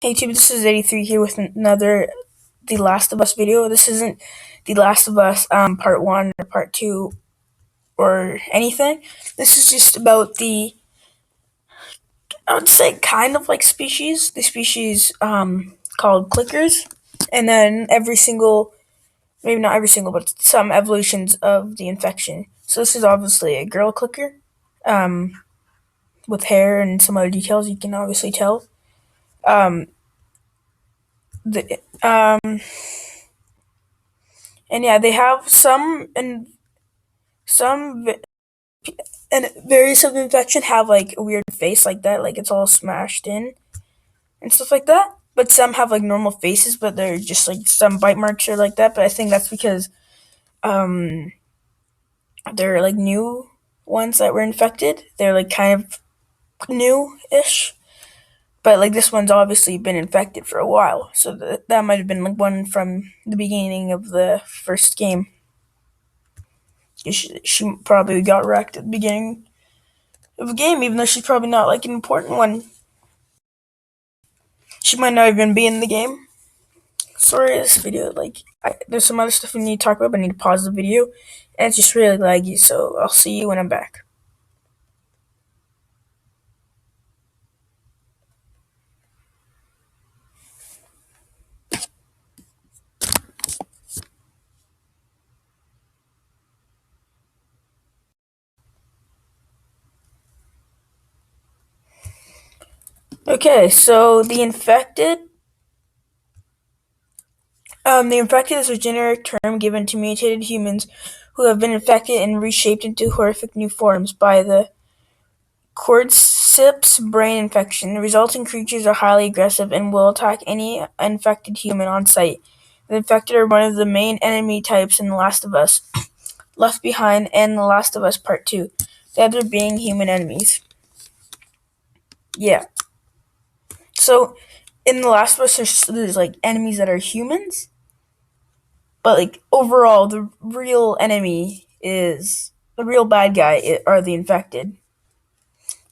Hey YouTube, this is 83 here with another The Last of Us video. This isn't The Last of Us part 1 or part 2 or anything. This is just about I would say kind of like the species called clickers. And then maybe not every single, but some evolutions of the infection. So this is obviously a girl clicker um, with hair and some other details you can obviously tell. Um, the, um, and yeah, they have some and various of the infection have like a weird face like that, like it's all smashed in and stuff like that. But some have like normal faces, but they're just like some bite marks or like that. But I think that's because um they're like new ones that were infected. They're like kind of new-ish. But like this one's obviously been infected for a while, so that might have been like one from the beginning of the first game. She probably got wrecked at the beginning of the game, even though she's probably not like an important one. She might not even be in the game. Sorry, this video, there's some other stuff we need to talk about, but I need to pause the video, and it's just really laggy, so I'll see you when I'm back. Okay, so the infected is a generic term given to mutated humans who have been infected and reshaped into horrific new forms by the Cordyceps brain infection. The resulting creatures are highly aggressive and will attack any infected human on sight. The infected are one of the main enemy types in The Last of Us, Left Behind, and The Last of Us Part 2, the other being human enemies. Yeah. So, in The Last of Us, there's like enemies that are humans, but like overall, the real bad guy are the infected.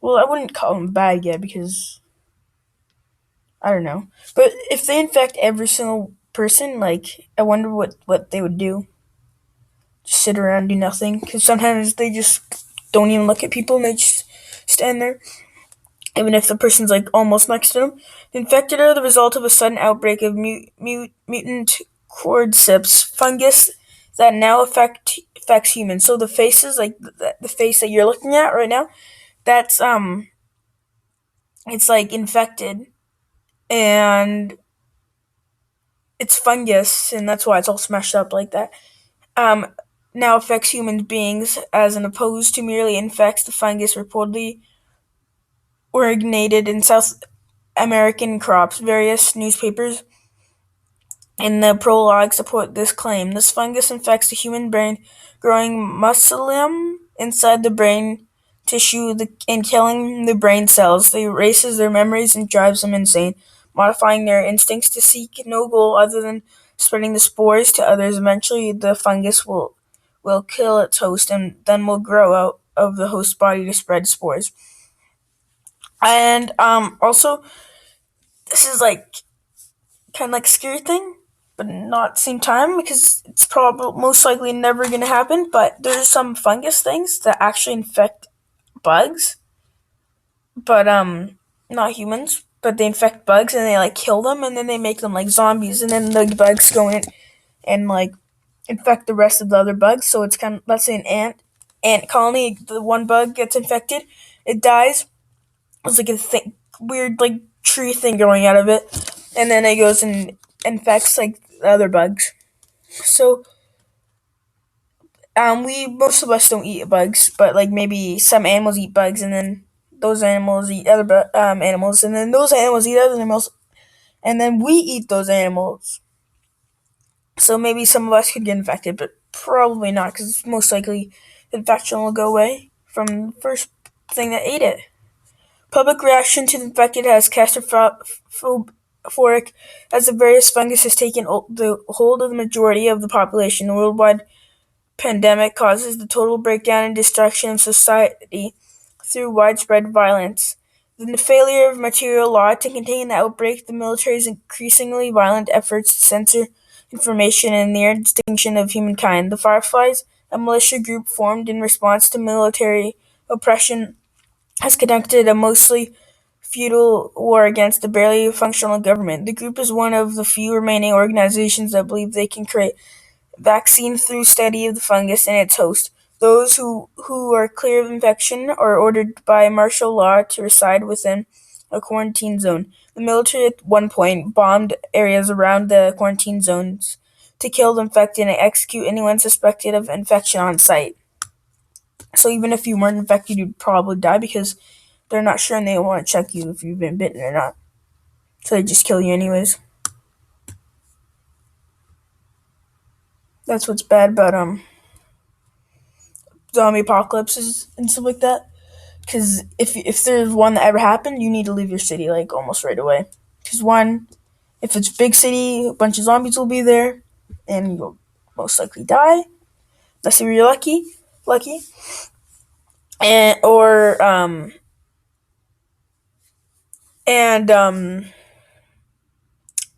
Well, I wouldn't call them bad guy because I don't know. But if they infect every single person, like I wonder what they would do. Just sit around and do nothing. Because sometimes they just don't even look at people and they just stand there, even if the person's like almost next to them. The infected are the result of a sudden outbreak of mutant cordyceps fungus that now affects humans. So the faces, like the face that you're looking at right now, that's it's like infected and it's fungus, and that's why it's all smashed up like that. Um, Now affects human beings, as an opposed to merely infects the fungus reportedly originated in South American crops. Various newspapers in the prologue support this claim. This fungus infects the human brain, growing mycelium inside the brain tissue and killing the brain cells. It erases their memories and drives them insane, modifying their instincts to seek no goal other than spreading the spores to others. Eventually, the fungus will kill its host and then will grow out of the host body to spread spores. And also, this is like kind of like a scary thing, but not at the same time because it's probably most likely never going to happen. But there's some fungus things that actually infect bugs, but not humans. But they infect bugs and they like kill them, and then they make them like zombies, and then the bugs go in and like infect the rest of the other bugs. So it's kind of, let's say, an ant colony. The one bug gets infected, it dies. It's like a weird like tree thing growing out of it, and then it goes and infects like the other bugs. So we most of us don't eat bugs, but like maybe some animals eat bugs, and then those animals eat other animals, and then those animals eat other animals, and then we eat those animals. So maybe some of us could get infected, but probably not, because most likely the infection will go away from the first thing that ate it. Public reaction to the infected has claustrophobic, as the various fungus has taken the hold of the majority of the population. The worldwide pandemic causes the total breakdown and destruction of society through widespread violence. The failure of material law to contain the outbreak, the military's increasingly violent efforts to censor information, and near extinction of humankind. The Fireflies, a militia group formed in response to military oppression, has conducted a mostly futile war against a barely functional government. The group is one of the few remaining organizations that believe they can create vaccine through study of the fungus and its host. Those who are clear of infection are ordered by martial law to reside within a quarantine zone. The military at one point bombed areas around the quarantine zones to kill the infected and execute anyone suspected of infection on sight. So even if you weren't infected, you'd probably die because they're not sure and they don't want to check you if you've been bitten or not. So they just kill you anyways. That's what's bad about zombie apocalypses and stuff like that. Because if there's one that ever happened, you need to leave your city like almost right away. Because one, if it's a big city, a bunch of zombies will be there, and you'll most likely die, unless you're lucky, and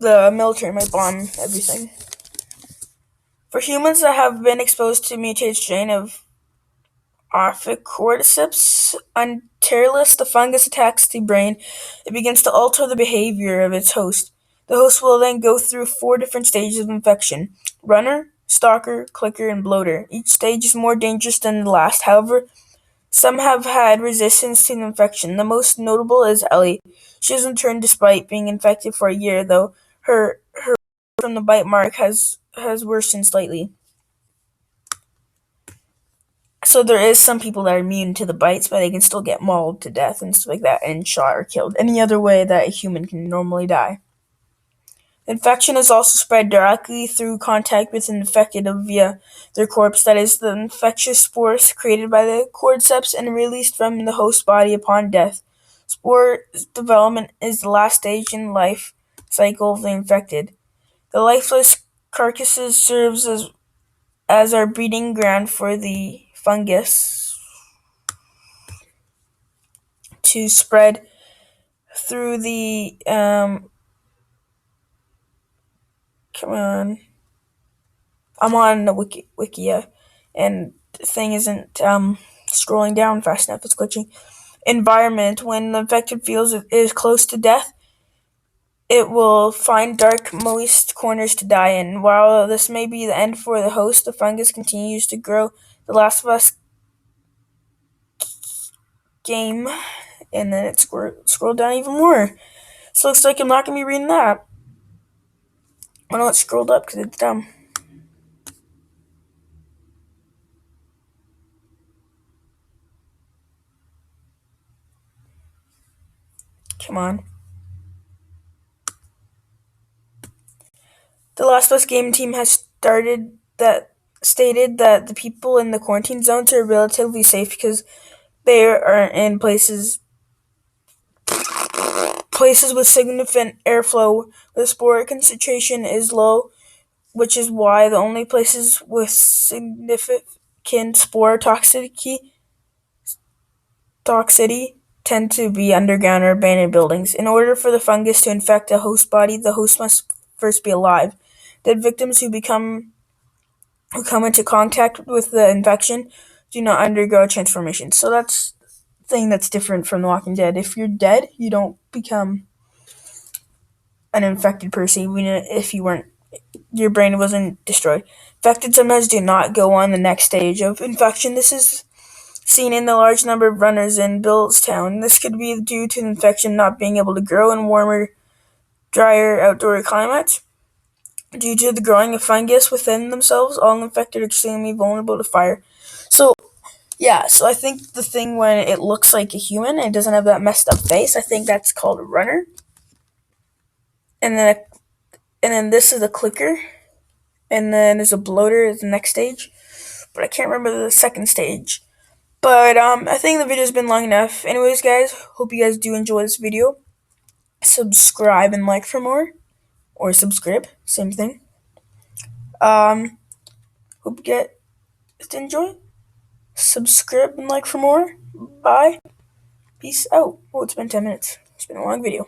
the military might bomb everything. For humans that have been exposed to mutated strain of Cordyceps enterilis, the fungus attacks the brain. It begins to alter the behavior of its host. The host will then go through 4 different stages of infection: runner, stalker, clicker, and bloater. Each stage is more dangerous than the last. However, some have had resistance to the infection. The most notable is Ellie. She hasn't turned despite being infected for a year, though her from the bite mark has worsened slightly. So there is some people that are immune to the bites, but they can still get mauled to death and stuff like that, and shot or killed any other way that a human can normally die. Infection is also spread directly through contact with an infected via their corpse, that is, the infectious spores created by the cordyceps and released from the host body upon death. Spore development is the last stage in the life cycle of the infected. The lifeless carcasses serves as our breeding ground for the fungus to spread through the come on. I'm on the Wikia, and the thing isn't scrolling down fast enough. It's glitching. Environment. When the infected feels it is close to death, it will find dark, moist corners to die in. While this may be the end for the host, the fungus continues to grow. The Last of Us game, and then it scrolled down even more. So looks like I'm not going to be reading that. I know it scrolled up because it's dumb. Come on. The Last of Us game team has stated that the people in the quarantine zones are relatively safe because they are in places with significant airflow. The spore concentration is low, which is why the only places with significant spore toxicity tend to be underground or abandoned buildings. In order for the fungus to infect a host body, the host must first be alive. Dead victims who come into contact with the infection do not undergo transformation. So that's the thing that's different from The Walking Dead. If you're dead, you don't become an infected person, even if your brain wasn't destroyed. Infected sometimes do not go on the next stage of infection. This is seen in the large number of runners in Billstown. This could be due to the infection not being able to grow in warmer, drier outdoor climates. Due to the growing of fungus within themselves, all infected are extremely vulnerable to fire. So, yeah, so I think the thing when it looks like a human and it doesn't have that messed up face, I think that's called a runner. And then this is a clicker. And then there's a bloater is the next stage. But I can't remember the second stage. But I think the video's been long enough. Anyways, guys, hope you guys do enjoy this video. Subscribe and like for more. Or subscribe, same thing. Hope you get to enjoy. Subscribe and like for more. Bye. Peace out. Oh, it's been 10 minutes. It's been a long video.